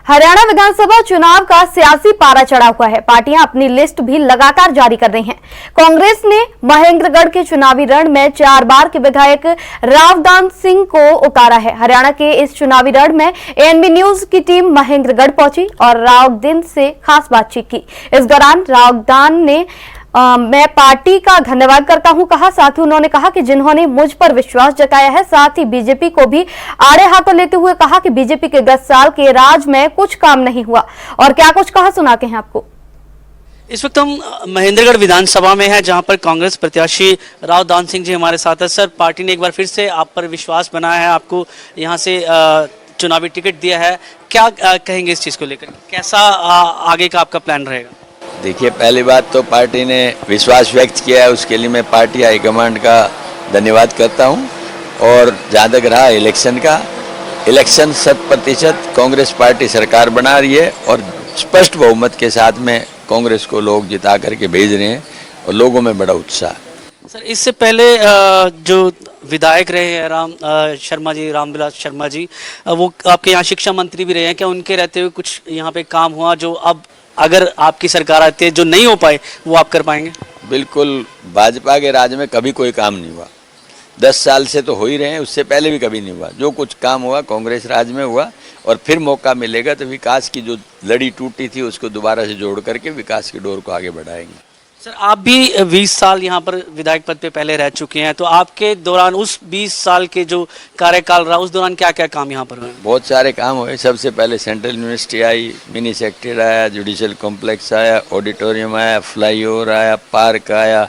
हरियाणा विधानसभा चुनाव का सियासी पारा चढ़ा हुआ है। पार्टियां अपनी लिस्ट भी लगातार जारी कर रही हैं। कांग्रेस ने महेंद्रगढ़ के चुनावी रण में 4 बार के विधायक रावदान सिंह को उतारा है। हरियाणा के इस चुनावी रण में एएनबी न्यूज की टीम महेंद्रगढ़ पहुंची और रावदान से खास बातचीत की। इस दौरान रावदान ने मैं पार्टी का धन्यवाद करता हूं कहा। साथ ही उन्होंने कहा कि जिन्होंने मुझ पर विश्वास जताया है, साथ ही बीजेपी को भी आड़े हाथों लेते हुए कहा कि बीजेपी के 10 साल के राज में कुछ काम नहीं हुआ। और क्या कुछ कहा सुनाते हैं आपको। इस वक्त हम महेंद्रगढ़ विधानसभा में है, जहां पर कांग्रेस प्रत्याशी रावदान सिंह जी हमारे साथ है। सर, पार्टी ने एक बार फिर से आप पर विश्वास बनाया है, आपको यहां से चुनावी टिकट दिया है। क्या कहेंगे इस चीज को लेकर? कैसा आगे का आपका प्लान रहेगा? देखिए, पहली बात तो पार्टी ने विश्वास व्यक्त किया है, उसके लिए मैं पार्टी हाईकमांड का धन्यवाद करता हूं। और जहाँ तक रहा इलेक्शन का, इलेक्शन 100% कांग्रेस पार्टी सरकार बना रही है और स्पष्ट बहुमत के साथ में कांग्रेस को लोग जिता करके भेज रहे हैं और लोगों में बड़ा उत्साह। सर, इससे पहले जो विधायक रहे हैं रामविलास शर्मा जी, वो आपके यहाँ शिक्षा मंत्री भी रहे हैं। क्या उनके रहते हुए कुछ यहाँ पे काम हुआ जो अब अगर आपकी सरकार आती है जो नहीं हो पाए वो आप कर पाएंगे? बिल्कुल, भाजपा के राज में कभी कोई काम नहीं हुआ। 10 साल से तो हो ही रहे हैं, उससे पहले भी कभी नहीं हुआ। जो कुछ काम हुआ कांग्रेस राज में हुआ और फिर मौका मिलेगा तो विकास की जो लड़ी टूटी थी उसको दोबारा से जोड़ करके विकास की डोर को आगे बढ़ाएंगे। सर, आप भी 20 साल यहाँ पर विधायक पद पे पहले रह चुके हैं, तो आपके दौरान उस 20 साल के जो कार्यकाल रहा उस दौरान क्या क्या काम यहाँ पर हुए? बहुत सारे काम हुए। सबसे पहले central university I, mini secretary आया, जुडिशल कॉम्प्लेक्स आया, ऑडिटोरियम आया, फ्लाईओवर आया, पार्क आया,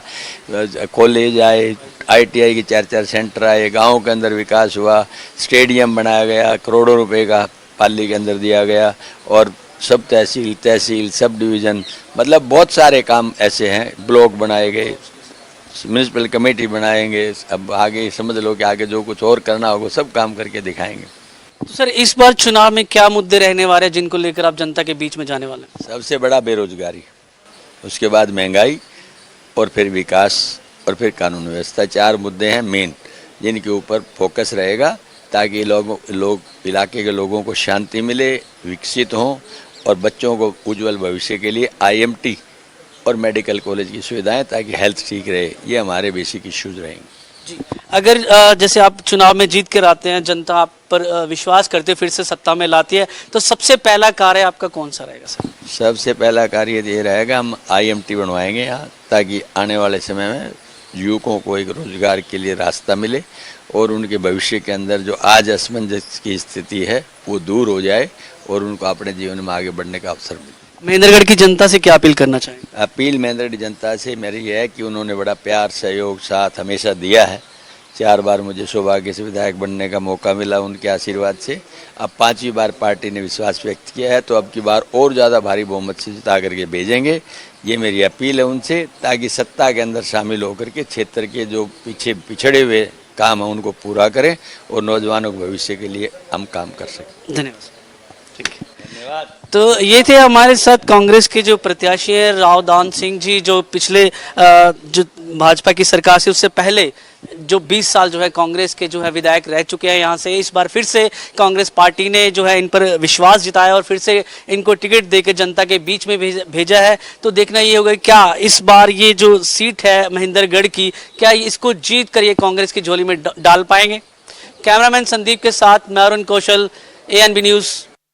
कॉलेज आए, ITI के 4-4 सेंटर आए, गाँव के अंदर विकास हुआ, स्टेडियम बनाया गया, करोड़ों रुपए का पाली के अंदर दिया गया और सब तहसील सब डिवीज़न, मतलब बहुत सारे काम ऐसे हैं। ब्लॉक बनाए गए, म्यूनिसिपल कमेटी बनाएंगे। अब आगे समझ लो कि आगे जो कुछ और करना होगा सब काम करके दिखाएंगे। तो सर, इस बार चुनाव में क्या मुद्दे रहने वाले हैं जिनको लेकर आप जनता के बीच में जाने वाले हैं? सबसे बड़ा बेरोजगारी, उसके बाद महंगाई और फिर विकास और फिर कानून व्यवस्था। 4 मुद्दे हैं मेन जिनके ऊपर फोकस रहेगा ताकि लोग इलाके के लोगों को शांति मिले, विकसित हों और बच्चों को उज्जवल भविष्य के लिए IMT और मेडिकल कॉलेज की सुविधाएं, ताकि हेल्थ ठीक रहे। ये हमारे बेसिक इश्यूज रहेंगे। जी, अगर जैसे आप चुनाव में जीत कर आते हैं, जनता आप पर विश्वास करते फिर से सत्ता में लाती है, तो सबसे पहला कार्य आपका कौन सा रहेगा? सर, सबसे पहला कार्य ये रहेगा, हम IMT बनवाएंगे यहाँ, ताकि आने वाले समय में युवकों को एक रोजगार के लिए रास्ता मिले और उनके भविष्य के अंदर जो आज असमंजस की स्थिति है वो दूर हो जाए और उनको अपने जीवन में आगे बढ़ने का अवसर मिले। महेंद्रगढ़ की जनता से क्या अपील करना चाहेंगे? अपील महेंद्रगढ़ जनता से मेरी ये है कि उन्होंने बड़ा प्यार, सहयोग, साथ हमेशा दिया है। 4 बार मुझे सौभाग्य से विधायक बनने का मौका मिला उनके आशीर्वाद से। अब 5वीं बार पार्टी ने विश्वास व्यक्त किया है तो अब की बार और ज़्यादा भारी बहुमत से जिता करके भेजेंगे। ये मेरी अपील है उनसे, ताकि सत्ता के अंदर शामिल होकर के क्षेत्र के जो पिछड़े हुए काम है उनको पूरा करें और नौजवानों के भविष्य के लिए हम काम कर सकें। धन्यवाद। ठीक है, धन्यवाद। तो ये थे हमारे साथ कांग्रेस के जो प्रत्याशी है रावदान सिंह जी, जो पिछले जो भाजपा की सरकार से उससे पहले जो 20 साल जो है कांग्रेस के जो है विधायक रह चुके हैं यहाँ से। इस बार फिर से कांग्रेस पार्टी ने जो है इन पर विश्वास जताया और फिर से इनको टिकट देकर जनता के बीच में भेजा है। तो देखना ये होगा क्या इस बार ये जो सीट है महेंद्रगढ़ की, क्या इसको जीत कर ये कांग्रेस की झोली में डाल पाएंगे? कैमरामैन संदीप के साथ मैं अरुण कौशल, ANB न्यूज़।